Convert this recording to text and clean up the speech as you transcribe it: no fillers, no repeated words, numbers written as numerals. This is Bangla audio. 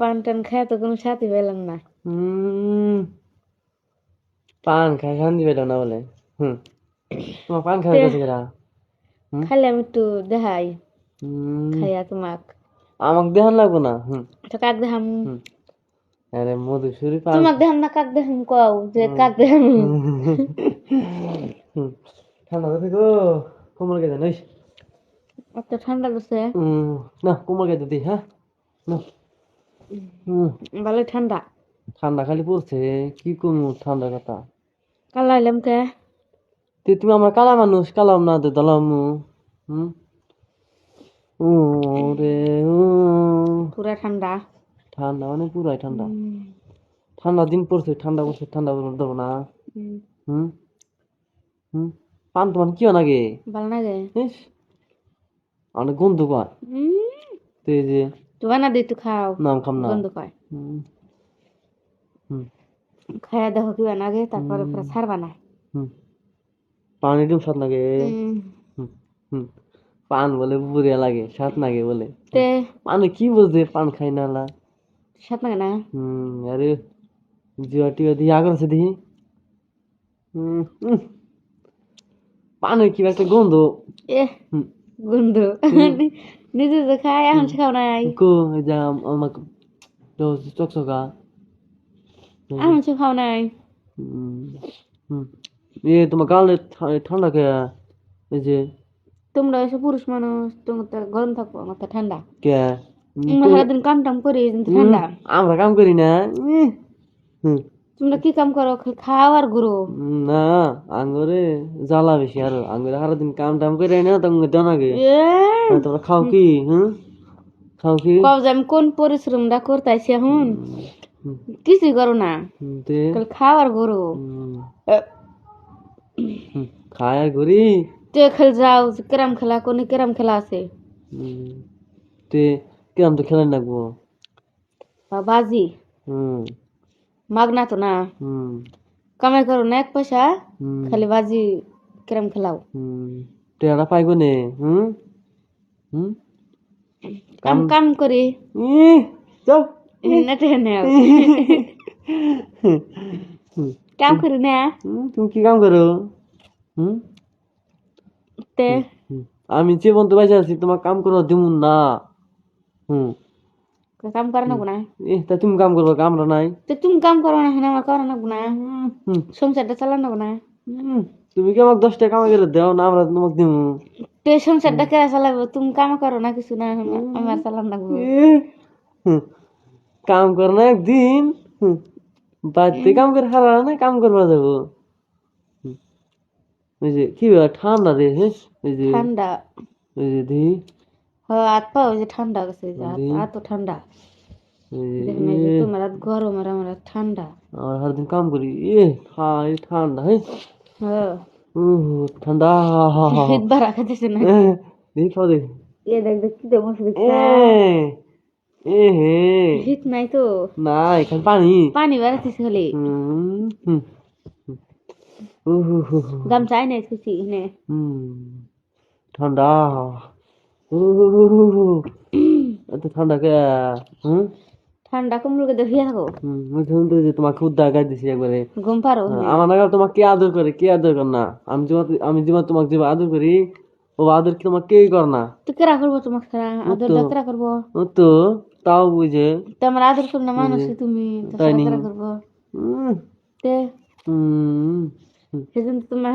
পান টান খায় তো কোনো সাথী পেলাম না। পান খাই শান্তি পেলাম না বলে। তোমার পান খাওয়ার তে কাছে কেরা? খাইলে আমি একটু দেখাই হুম খাইয়া তোমাক। আমাকে দেখান লাগবো না। তো কাক দেখাম, হুম আরে মধুসূরি পান তোমাক দেখাম না কাক দেখাম, কও যে কাক দেখাম। হুম, ঠান্ডা কথা গো, কোমল গায়ে জানিস? এত ঠান্ডা লাগছে। না কোমল গায়ে দিই, হ্যাঁ না। হুম ভালো ঠান্ডা। ঠান্ডা খালি পড়ছে, কি কমু ঠান্ডার কথা। কাল আইলাম কে? তুমি আমরা কালা মানুষ, কালাম না তো দলাম। হুম ও রে ও পুরা ঠান্ডা। ঠান্ডা মানে পুরাই ঠান্ডা। উম, ঠান্ডা দিন পড়ছে, ঠান্ডা পড়ছে, ঠান্ডা দেবো না। উম, হুম হুম পান তোমার কি লাগে? ভালো লাগে। ইস অনেক গন্ধ কয়। উম, তো এই যে তো বানা দিই, তো খাও। নাম খাম না। গন্ধ পায়। হুম হুম খাইয়া দেখো কি বানাগে, তারপরে হুম পুরো ছাড়বা না। হুম পান একদম স্বাদ লাগে। উম, হুম হুম পান বলে বুড়িয়া লাগে, স্বাদ লাগে বলে। তে পানে কি বুঝে পান খাই না লা। সাত লাগে না। আরে জিয়া টিয়া দিয়ে আগর আছে দেখি। হুম পানের কি একটা গন্ধ। এ হুম গন্ধ। হুম নিজে যে খাই, এখন হুম সে খাও নাই। কো এই যে আমাকে চকচকা। এখন সে খাও নাই। হুম হুম তোমার গালে ঠান্ডা কে? এই যে তোমরা এসে পুরুষ মানুষ, তোমার তো গরম থাকবো, আমার তো ঠান্ডা। কে আমরা তো সারাদিন কাম টাম করি, কিন্তু ঠান্ডা। আমরা কাম করি না। হুম, তোমরা কি কাম করো? খালি খাও আর ঘুরো। না আঙ্গুরে জ্বালা বেশি আরো, আঙ্গুরে সারাদিন কাম টাম করে না তোমাকে দেও নাকি? এ তোমরা খাও কি? খাও কি? কও যে আমি কোন পরিশ্রমটা করতেছি এখন? হুম, কিছুই করো না, তে খালি খাও আর ঘুরো। হুম, এ, খায় আর ঘুরি। তে খেল যাও, যে ক্যারাম খেলা, কোন ক্যারাম খেলা আছে? হুম, তে কিরম তো খেলেন লাগবো। বা বাজি হুম মাগনা তো না, হুম কামাই করো না এক পয়সা, হুম খালি বাজি ক্যারাম খেলাও। হুম টেয়ারা পাইব নে। হুম হুম কাম আমি কাম করি যাও। নেটে নেও, হুম, কাম করি না। তুমি কি কাম করো? হুম তে হুম হুম আমি যে বন্ধু বাইসে আছি তোমার কাম করো দিব না। হুম কাম করে না হুম গুনা। তা তুমি কাম করবো, কামরা নাই। তো তুমি কাম করো না, আমার করো না গুনা। হুম সংসারটা চালানো গুনা। হুম তুমি কি আমাকে 10 টাকা কামাই করে দাও না, আমরা তোমাকে দিব। তো এই সংসারটা কে চালাবো? তুমি কাম করো না কিছু না, আমার চালান লাগবো। হুম, কাম কর না একদিন। বাড়িতে কাম করে হারা না, কাম করবা যাবো। ওই যে কি ব্যাপার ঠান্ডা রে, হ্যাঁ ওই যে ঠান্ডা। ওই যে দি হাত পা ওই যে ঠান্ডা গেছে, এই যে হাত দি হাত তো ঠান্ডা। ওই দেখুন এই যে তোমার হাত গরম আর আমার হাত ঠান্ডা। আর সারাদিন কাম করি হাই ঠান্ডা, হ্যাঁ হ্যাঁ, ঠান্ডা। শীত বাড়া খাইতেছে না। দেখি খাও দেখি। এ দেখ দেখ কি দেবো এ দেখছা? এ হে শীত নাই তো, না এখানে পানি। পানি বাড়াতেছে খালি। হুম হুম হুম গামছা আই নাই খুশি নে। ঠান্ডা। এত ঠান্ডা কে? হুম ঠান্ডা কম্বল কে দেখিয়া থাকো, শুনতে যে তোমাকে উদ্ধার গাই দিছি একবারে। ঘুম পারো নে। আমার নাগাল তোমাকে কে আদর করে, কে আদর কর না? আমি যেমন তোমাকে যেভাবে আদর করি, ও আদর কি তোমাকে কেই কর না। তো কেরা করবো তোমাকে ছাড়া? ও আদর তো কেরা করবো? ও তো তাও বুঝে। তো আমার আদর করো না মানুষ, বুঝে তুমি তো তাই ছাড়া নি। কেরা করবো? হুম তে হুম সেজন্য তোমার